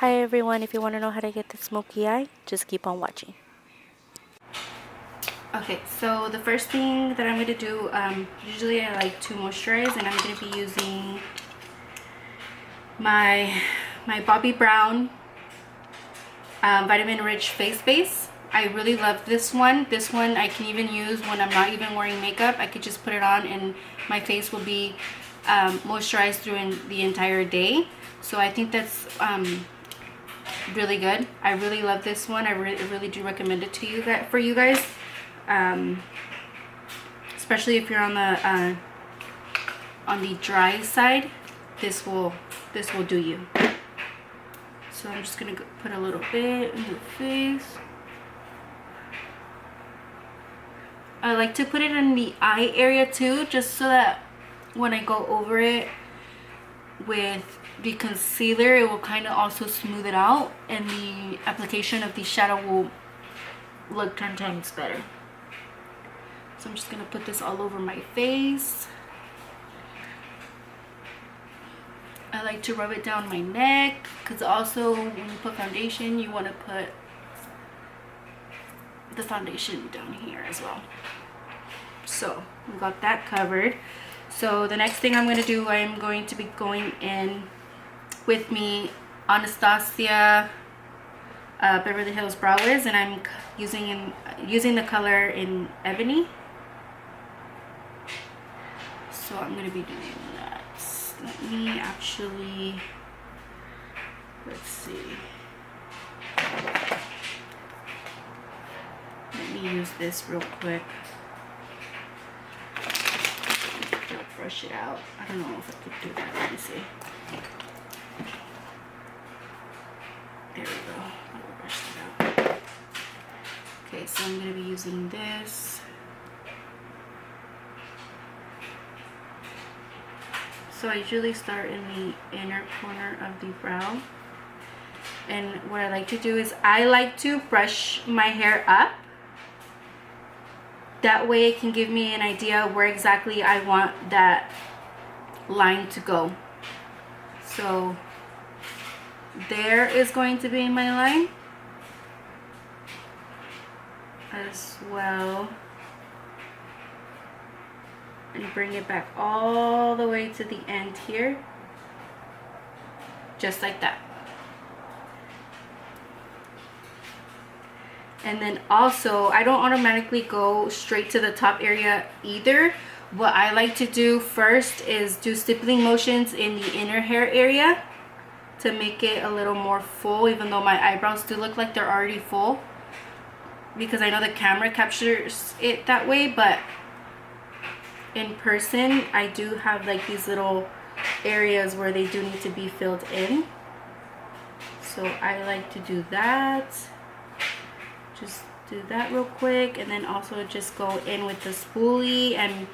Hi everyone, if you want to know how to get the smoky eye, just keep on watching. Okay, so the first thing that I'm going to do, usually I like to moisturize, and I'm going to be using my Bobbi Brown vitamin rich face base. I really love this one. This one I can even use when I'm not even wearing makeup. I could just put it on and my face will be moisturized through the entire day. So I think that's really good. I really love this one. I really do recommend it to you guys, for you guys, especially if you're on the dry side. This will do you. So I'm just gonna put a little bit in the face. I like to put it in the eye area too, just so that when I go over it with the concealer, it will kind of also smooth it out, and the application of the shadow will look 10 times better. So I'm just gonna put this all over my face. I like to rub it down my neck, because also when you put foundation, you want to put the foundation down here as well. So we got that covered. So the next thing I'm going to do, I'm going to be going in with me Anastasia Beverly Hills Brow Wiz, and I'm using the color in Ebony. So I'm going to be doing that. Let me actually, let's see. Let me use this real quick. I'll brush it out. I don't know if I could do that. Let me see. There we go. I'll brush that out. Okay, so I'm going to be using this. So I usually start in the inner corner of the brow. And what I like to do is I like to brush my hair up. That way it can give me an idea where exactly I want that line to go. So there is going to be my line as well. And bring it back all the way to the end here, just like that. And then also, I don't automatically go straight to the top area either. What I like to do first is do stippling motions in the inner hair area to make it a little more full, even though my eyebrows do look like they're already full, because I know the camera captures it that way, but in person I do have like these little areas where they do need to be filled in. So I like to do that. Just do that real quick, and then also just go in with the spoolie and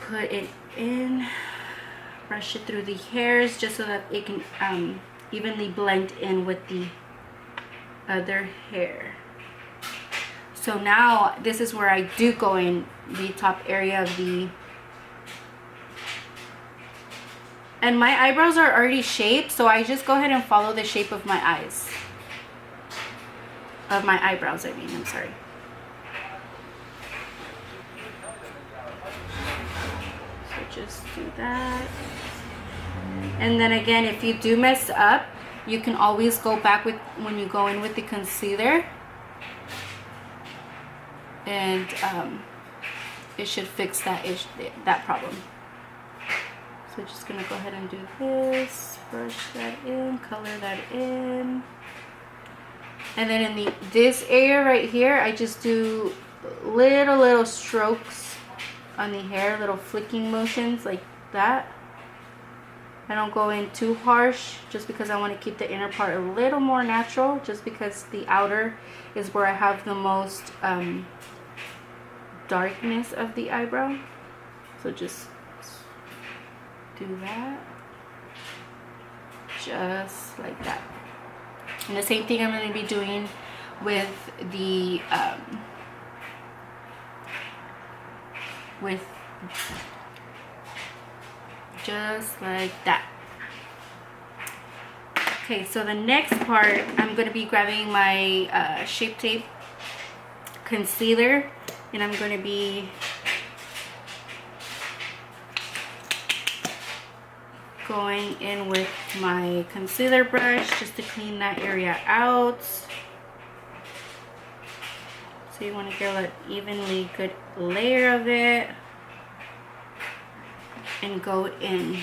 put it in, brush it through the hairs just so that it can evenly blend in with the other hair. So now this is where I do go in the top area of the, and my eyebrows are already shaped, so I just go ahead and follow the shape of my eyes, of my eyebrows, I'm sorry. So just do that. And then again, if you do mess up, you can always go back with, when you go in with the concealer, and it should fix that problem. So just gonna go ahead and do this, brush that in, color that in, and then in this area right here, I just do little strokes on the hair, little flicking motions like that. I don't go in too harsh, just because I want to keep the inner part a little more natural, just because the outer is where I have the most darkness of the eyebrow. So just do that, just like that. And the same thing I'm going to be doing with the just like that. Okay, so the next part, I'm going to be grabbing my Shape Tape concealer, and I'm going to be going in with my concealer brush just to clean that area out. So you want to get an evenly good layer of it and go in.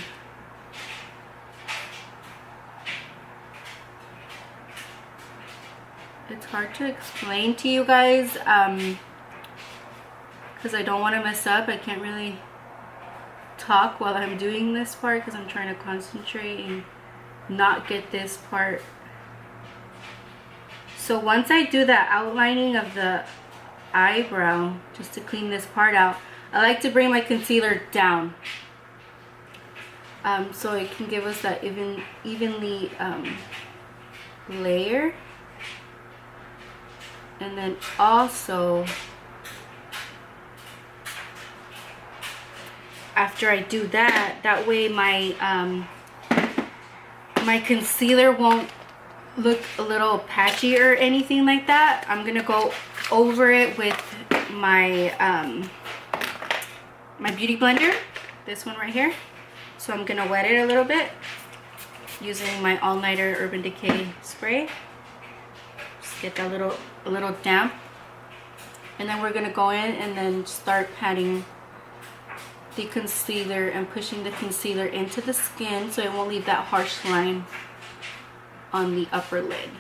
It's hard to explain to you guys because I don't want to mess up. I can't really talk while I'm doing this part because I'm trying to concentrate and not get this part. So once I do the outlining of the eyebrow, just to clean this part out, I like to bring my concealer down so it can give us that evenly layer. And then also, after I do that, that way my my concealer won't look a little patchy or anything like that. I'm gonna go over it with my my beauty blender, this one right here. So I'm gonna wet it a little bit using my All Nighter Urban Decay spray. Just get that a little damp, and then we're gonna go in and then start patting the concealer and pushing the concealer into the skin so it won't leave that harsh line on the upper lid.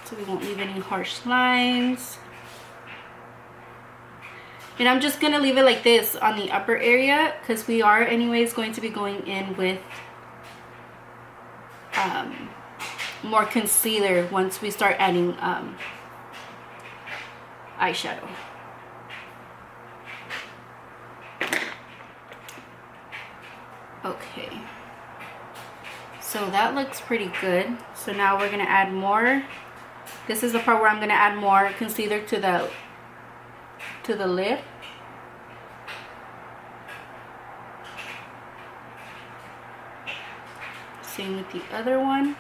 So we won't leave any harsh lines. And I'm just gonna leave it like this on the upper area because we are anyways going to be going in with more concealer once we start adding eyeshadow. Okay, so that looks pretty good. So now we're gonna add more. This is the part where I'm gonna add more concealer to the lid. Same with the other one.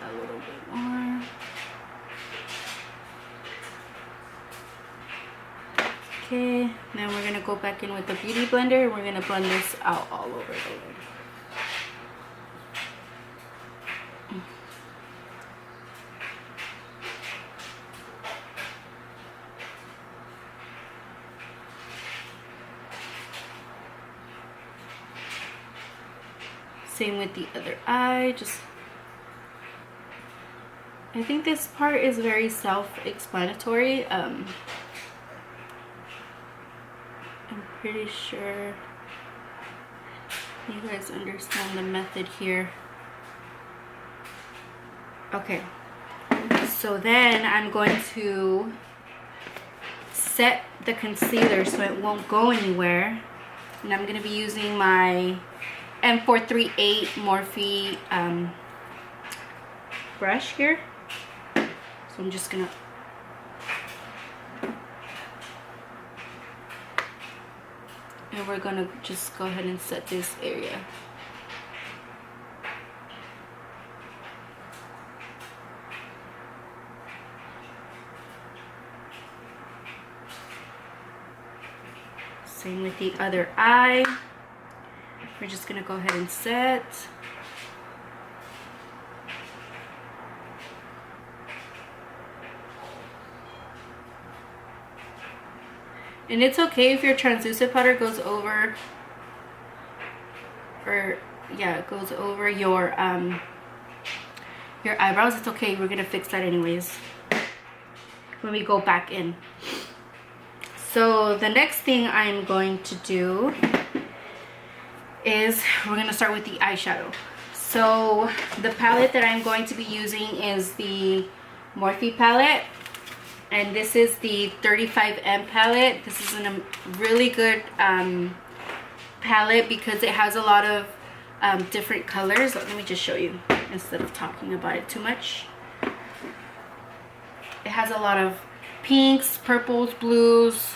A little bit more. Okay, then we're gonna go back in with the beauty blender and we're gonna blend this out all over the lid. Same with the other eye. I think this part is very self-explanatory. I'm pretty sure you guys understand the method here. Okay, so then I'm going to set the concealer so it won't go anywhere, and I'm going to be using my M438 Morphe brush here. So I'm just gonna and we're gonna just go ahead and set this area. Same with the other eye. We're just gonna go ahead and set. And it's okay if your translucent powder goes over, or yeah, it goes over your eyebrows. It's okay. We're gonna fix that anyways when we go back in. So the next thing I'm going to do is we're gonna start with the eyeshadow. So the palette that I'm going to be using is the Morphe palette, and this is the 35M palette. This is a really good palette because it has a lot of different colors. Let me just show you instead of talking about it too much. has a lot of pinks, purples, blues.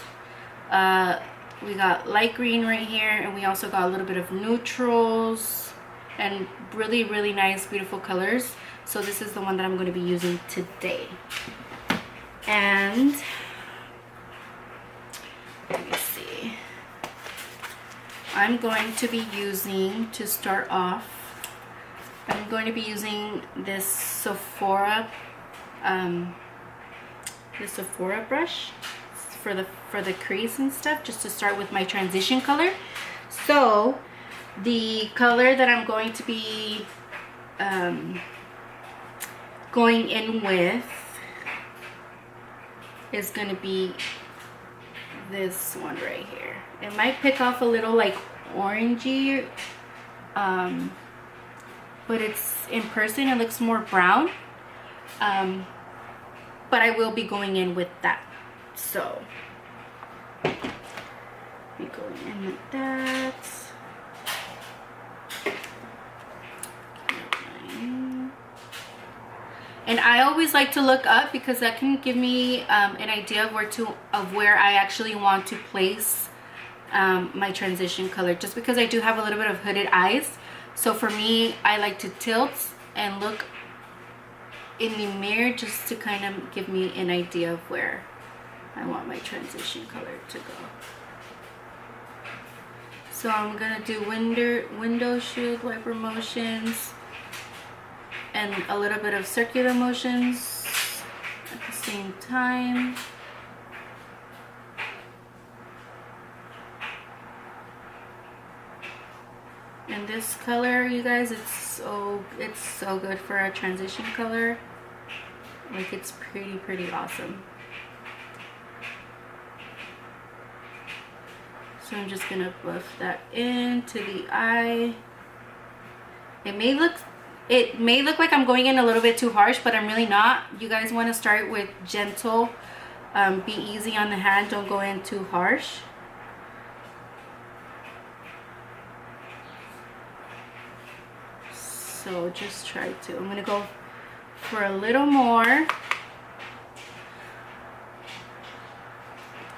We got light green right here, and we also got a little bit of neutrals and really, really nice, beautiful colors. So this is the one that I'm going to be using today. And let me see. I'm going to be using, to start off, I'm going to be using this Sephora brush for the crease and stuff, just to start with my transition color. So the color that I'm going to be going in with is going to be this one right here. It might pick off a little like orangey, but it's in person, it looks more brown, but I will be going in with that. So we go in with that. And I always like to look up because that can give me an idea of where I actually want to place my transition color, just because I do have a little bit of hooded eyes. So for me, I like to tilt and look in the mirror just to kind of give me an idea of where I want my transition color to go. So I'm gonna do window shield wiper motions and a little bit of circular motions at the same time. And this color, you guys, it's so good for a transition color. Like, it's pretty awesome. So I'm just gonna buff that into the eye. It may look like I'm going in a little bit too harsh, but I'm really not. You guys want to start with gentle, be easy on the hand, don't go in too harsh. So just try to. I'm gonna go for a little more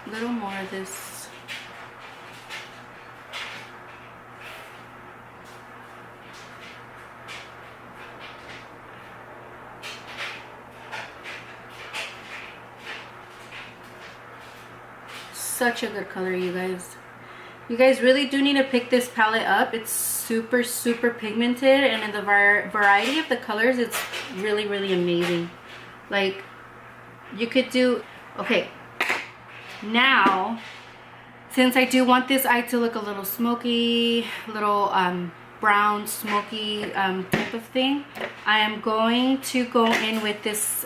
of this. Such a good color, you guys. You guys really do need to pick this palette up. It's super pigmented, and in the variety of the colors, it's really amazing. Like, you could do, okay, now since I do want this eye to look a little smoky, little brown smoky type of thing, I am going to go in with this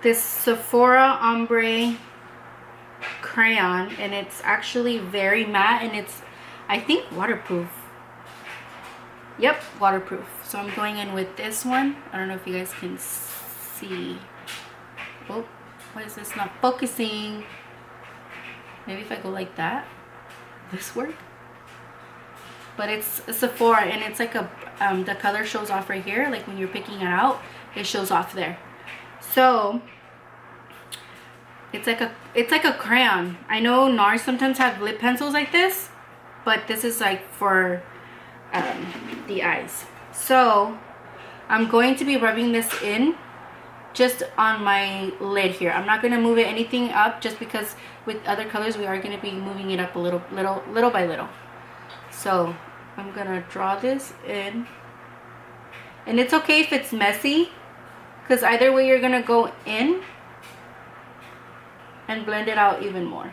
this Sephora ombre crayon, and it's actually very matte, and it's, I think, waterproof. Yep, waterproof. So I'm going in with this one. I don't know if you guys can see. Oh, why is this not focusing? Maybe if I go like that, this work. But it's a Sephora, and it's like a the color shows off right here. Like when you're picking it out, it shows off there. So it's like a crayon. I know NARS sometimes have lip pencils like this, but this is like for the eyes. So I'm going to be rubbing this in just on my lid here. I'm not going to move anything up, just because with other colors we are going to be moving it up a little by little. So I'm going to draw this in, and it's okay if it's messy, because either way you're going to go in and blend it out even more.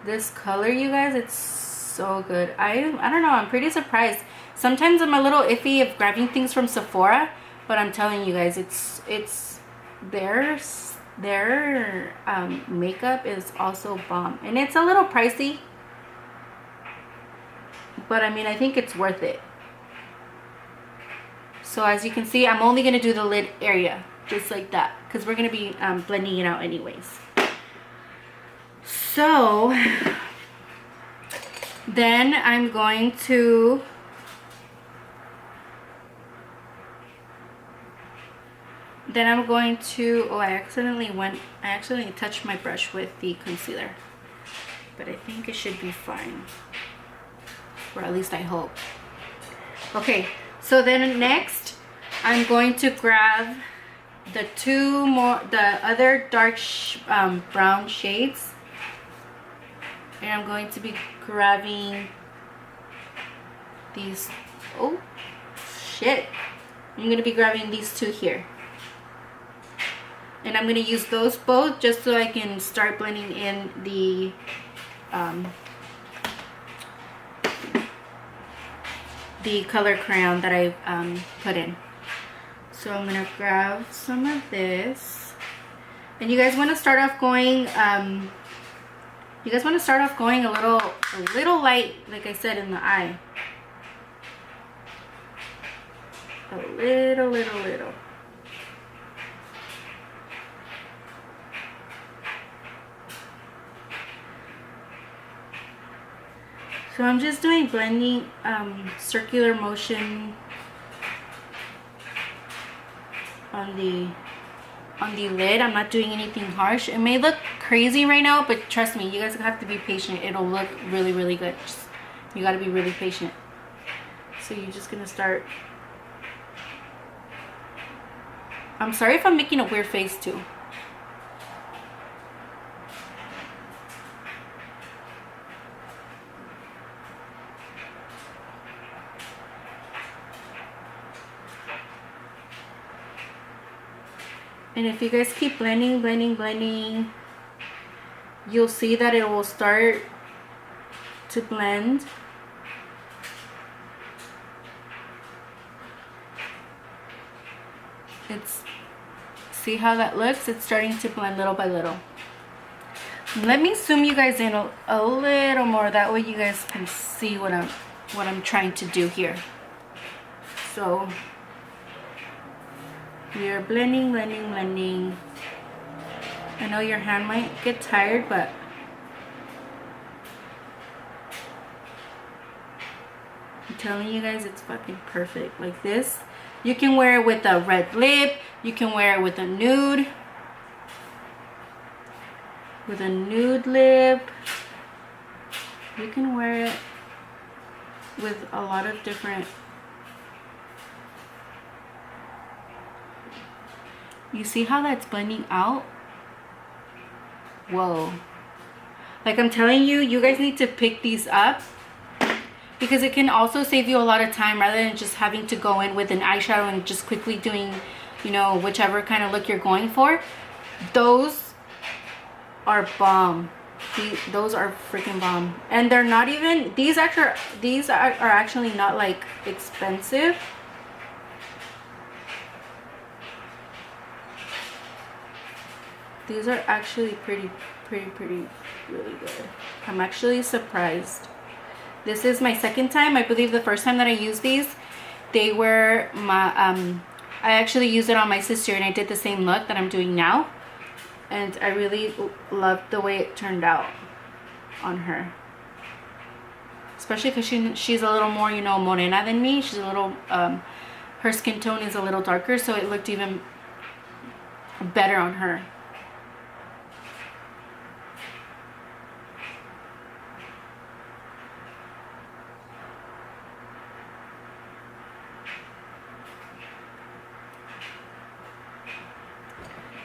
This color, you guys, it's so good. I don't know, I'm pretty surprised. Sometimes I'm a little iffy of grabbing things from Sephora, but I'm telling you guys, it's their makeup is also bomb, and it's a little pricey, but I mean, I think it's worth it. So as you can see, I'm only going to do the lid area, just like that, because we're going to be blending it out anyways. So then I'm going to Then I'm going to, oh, I accidentally touched my brush with the concealer, but I think it should be fine, or at least I hope. Okay, so then next I'm going to grab the other dark brown shades, and I'm going to be grabbing these. Oh shit, I'm going to be grabbing these two here, and I'm going to use those both just so I can start blending in the color crayon that I put in. So I'm gonna grab some of this, and you guys want to start off going a little light, like I said, in the eye. A little. So I'm just doing blending, circular motion on the lid. I'm not doing anything harsh. It may look crazy right now, but trust me, you guys have to be patient. It'll look really good. You got to be really patient. So you're just gonna start. I'm sorry if I'm making a weird face too. And if you guys keep blending, you'll see that it will start to blend. See how that looks? It's starting to blend little by little. Let me zoom you guys in a little more, that way you guys can see what I'm trying to do here. So we are blending. I know your hand might get tired, but I'm telling you guys, it's fucking perfect. Like this, you can wear it with a red lip, you can wear it with a nude lip, you can wear it with a lot of different. You see how that's blending out? Whoa. Like I'm telling you, you guys need to pick these up, because it can also save you a lot of time rather than just having to go in with an eyeshadow and just quickly doing, you know, whichever kind of look you're going for. Those are bomb. Those are freaking bomb. And they're not even, these are actually not like expensive. These are actually pretty really good. I'm actually surprised. This is my second time. I believe the first time that I used these, they were my I actually used it on my sister, and I did the same look that I'm doing now, and I really loved the way it turned out on her, especially because she's a little more, you know, morena than me. She's a little her skin tone is a little darker, so it looked even better on her.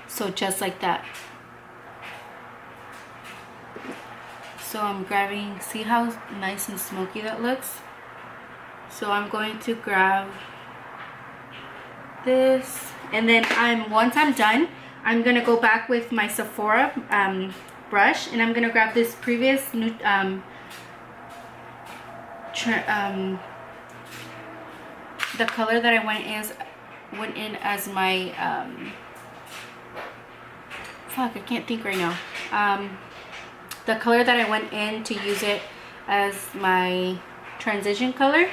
So just like that. So I'm grabbing, see how nice and smoky that looks? So I'm going to grab this, and then once I'm done, I'm gonna go back with my Sephora brush, and I'm gonna grab this previous the color that I went in as my fuck, I can't think right now. The color that I went in to use it as my transition color,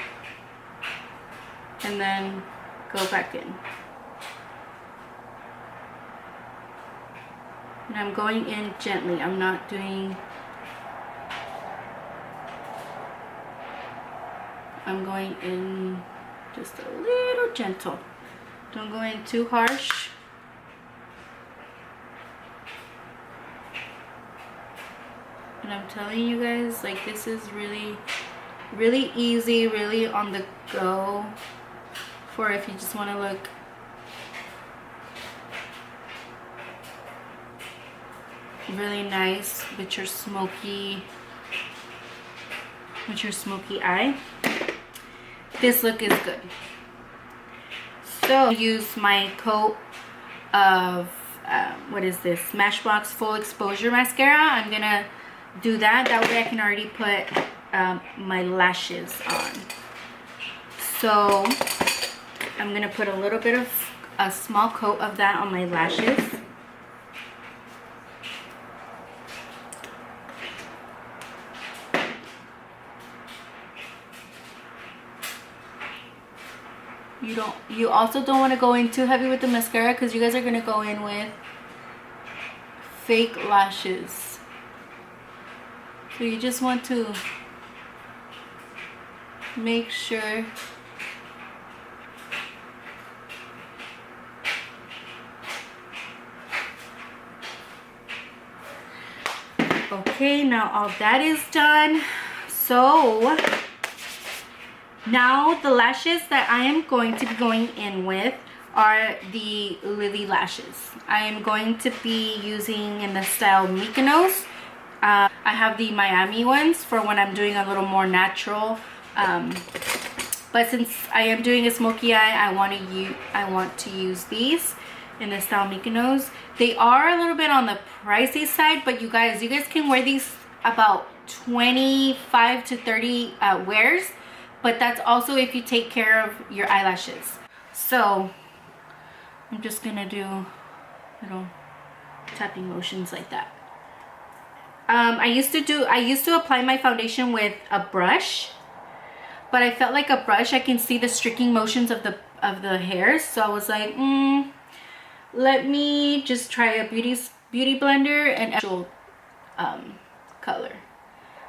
and then go back in. And I'm going in gently. I'm not doing, I'm going in just a little gentle. Don't go in too harsh. And I'm telling you guys, like, this is really easy, really on the go for if you just want to look really nice with your smoky eye. This look is good. So I'll use my coat of what is this, Smashbox Full Exposure Mascara. I'm gonna do that way I can already put my lashes on. So I'm gonna put a little bit of a small coat of that on my lashes. You also don't want to go in too heavy with the mascara, because you guys are gonna go in with fake lashes. So you just want to make sure okay, now all that is done. So now the lashes that I am going to be going in with are the Lily lashes. I am going to be using in the style Mykonos. I have the Miami ones for when I'm doing a little more natural. But since I am doing a smoky eye, I want to use these in the style Mykonos. They are a little bit on the pricey side, but you guys can wear these about 25 to 30 wears. But that's also if you take care of your eyelashes. So I'm just gonna do little tapping motions like that. I used to apply my foundation with a brush, but I felt like a brush, I can see the streaking motions of the hairs. So I was like, let me just try a beauty blender and actual color.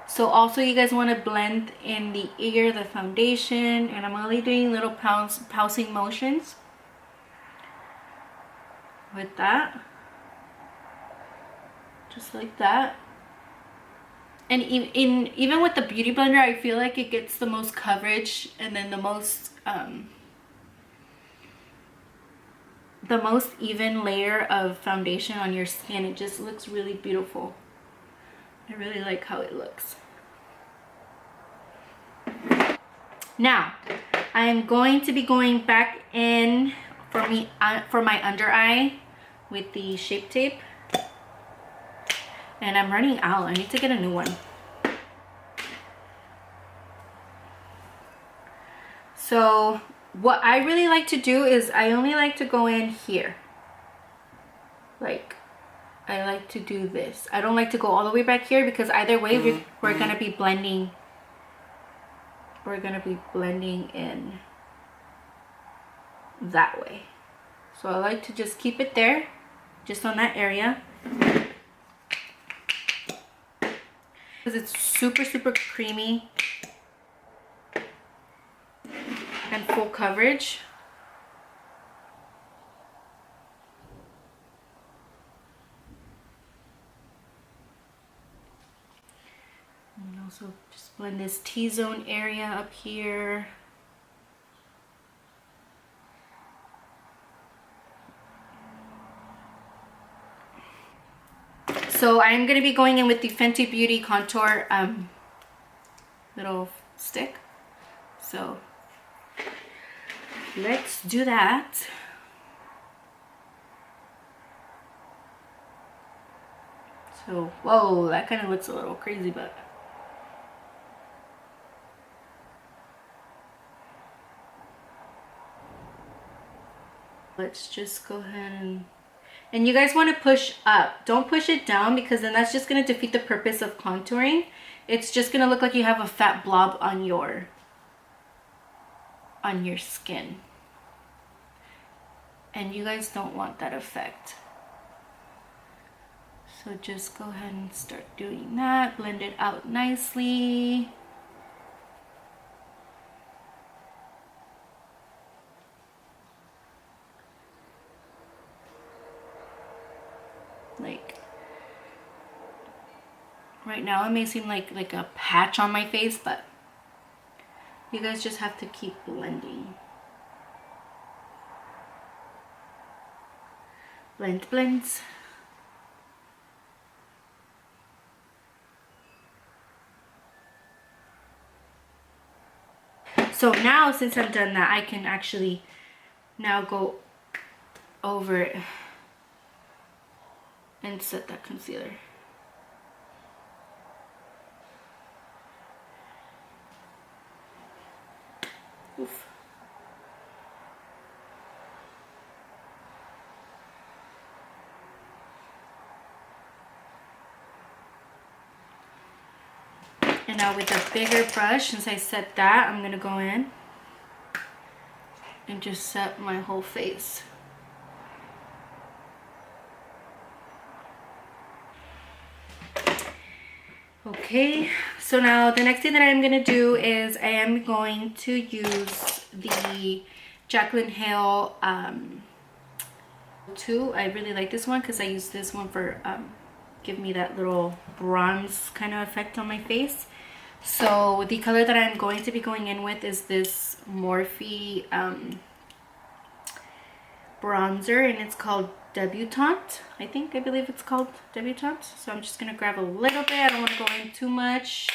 So also you guys want to blend in the ear, the foundation, and I'm only doing little pouncing motions with that, just like that. And even with the beauty blender, I feel like it gets the most coverage and then the most even layer of foundation on your skin. It just looks really beautiful. I really like how it looks. Now, I am going to be going back in for my under eye with the Shape Tape. And I'm running out. I need to get a new one. So what I really like to do is I only like to go in here. Like, I like to do this. I don't like to go all the way back here, because either way we're gonna be blending. We're gonna be blending in that way. So I like to just keep it there, just on that area, because it's super creamy and full coverage. And also just blend this T-zone area up here. So I'm going to be going in with the Fenty Beauty contour little stick. So let's do that. So, whoa, that kind of looks a little crazy, but let's just go ahead and you guys want to push up. Don't push it down, because then that's just going to defeat the purpose of contouring. It's just going to look like you have a fat blob on your skin. And you guys don't want that effect. So just go ahead and start doing that. Blend it out nicely. Like Right now it may seem like a patch on my face, but you guys just have to keep blending. Blend, blends. So now, since I've done that, I can actually now go over it and set that concealer. Oof. And now with a bigger brush, since I set that, I'm gonna go in and just set my whole face. Okay, so now the next thing that I'm gonna do is I am going to use the Jaclyn Hill 2. I really like this one because I use this one for give me that little bronze kind of effect on my face. So the color that I'm going to be going in with is this Morphe bronzer, and it's called Debutante. I believe it's called Debutante. So I'm just gonna grab a little bit. I don't want to go in too much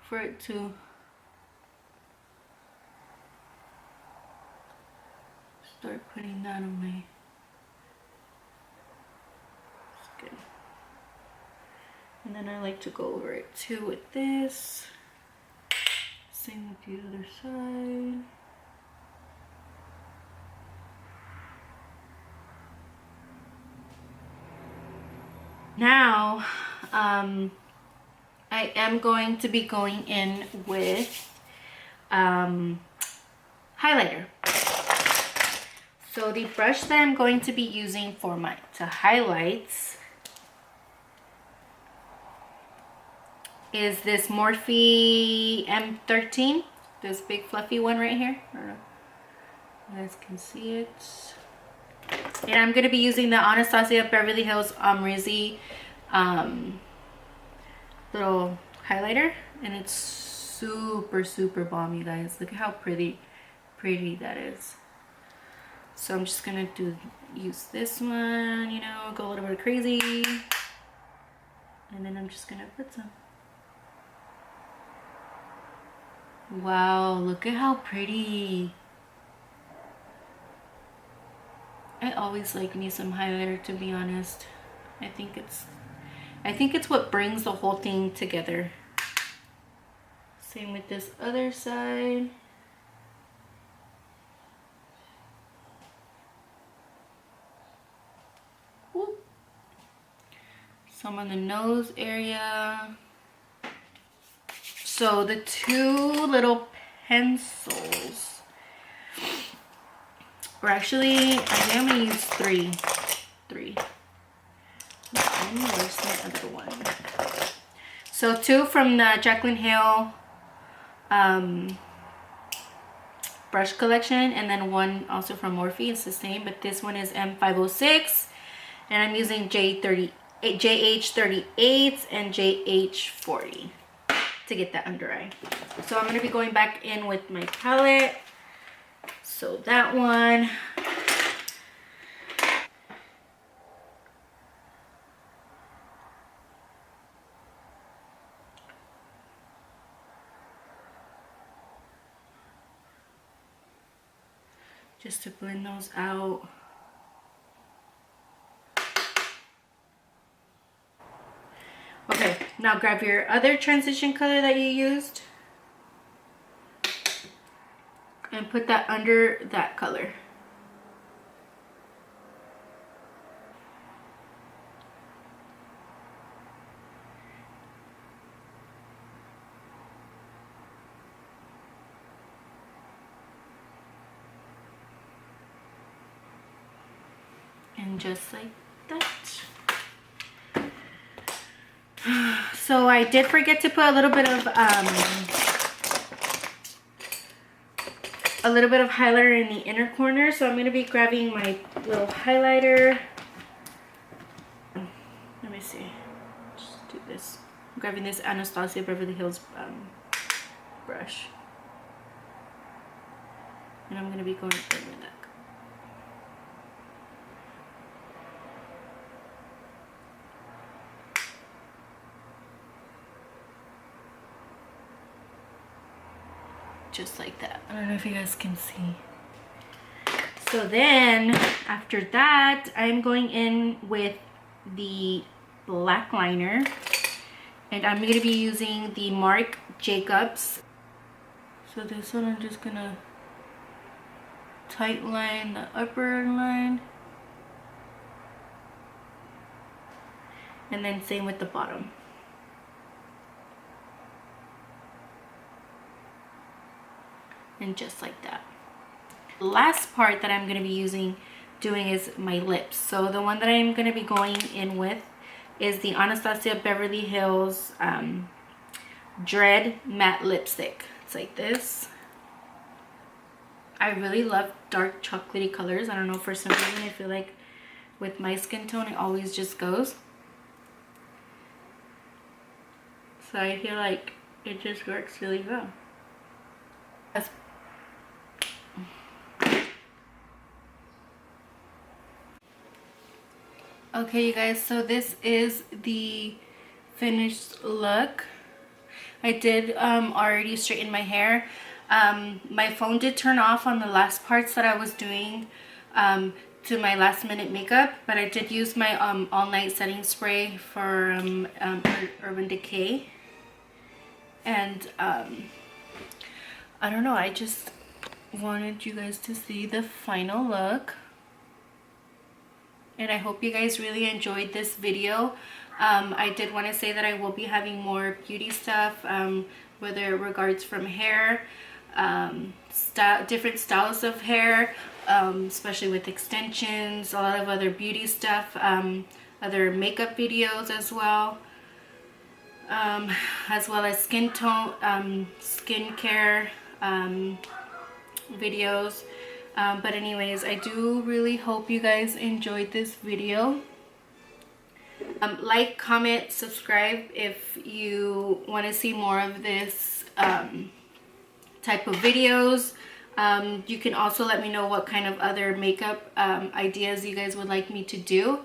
for it to start putting that on my skin. And then I like to go over it too with this. Same with the other side. Now, I am going to be going in with highlighter. So the brush that I'm going to be using for my highlights is this Morphe M13, this big fluffy one right here. I don't know if you guys can see it. And I'm going to be using the Anastasia Beverly Hills Rizzy little highlighter, and it's super bomb, you guys. Look at how pretty that is. So I'm just gonna use this one, you know, go a little bit crazy, and then I'm just gonna put some. Wow, look at how pretty. I always like me some highlighter, to be honest. I think it's what brings the whole thing together. Same with this other side. Whoop. Some on the nose area. So the two little pencils, or actually, I think I'm gonna use three. Where's the other one? So two from the Jaclyn Hill brush collection, and then one also from Morphe. It's the same, but this one is M506, and I'm using JH38 and JH40 to get that under eye. So I'm going to be going back in with my palette. So that one. Just to blend those out. Okay, now grab your other transition color that you used and put that under that color. And just like that. So I did forget to put a little bit of highlighter in the inner corner. So I'm going to be grabbing my little highlighter. Let me see. Just do this. grabbing this Anastasia Beverly Hills brush. And I'm going to be going for my neck. Just like that. I don't know if you guys can see. So then after that, I'm going in with the black liner, and I'm going to be using the Marc Jacobs. So this one I'm just going to tight line the upper line, and then same with the bottom. And just like that. The last part that I'm going to be doing is my lips. So the one that I'm going to be going in with is the Anastasia Beverly Hills Dread Matte Lipstick. It's like this. I really love dark chocolatey colors. I don't know, for some reason I feel like with my skin tone it always just goes. So I feel like it just works really well. Okay, you guys, so this is the finished look. I did already straighten my hair. My phone did turn off on the last parts that I was doing to my last minute makeup, but I did use my all night setting spray for Urban Decay. And I don't know, I just wanted you guys to see the final look. And I hope you guys really enjoyed this video. I did want to say that I will be having more beauty stuff, whether it regards from hair, different styles of hair, especially with extensions, a lot of other beauty stuff, other makeup videos as well as skin tone, skincare videos. But anyways, I do really hope you guys enjoyed this video. Like, comment, subscribe if you want to see more of this type of videos. You can also let me know what kind of other makeup ideas you guys would like me to do.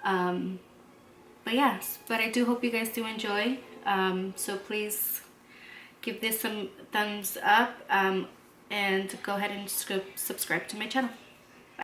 But yes, but I do hope you guys do enjoy. So please give this some thumbs up. And go ahead and subscribe to my channel.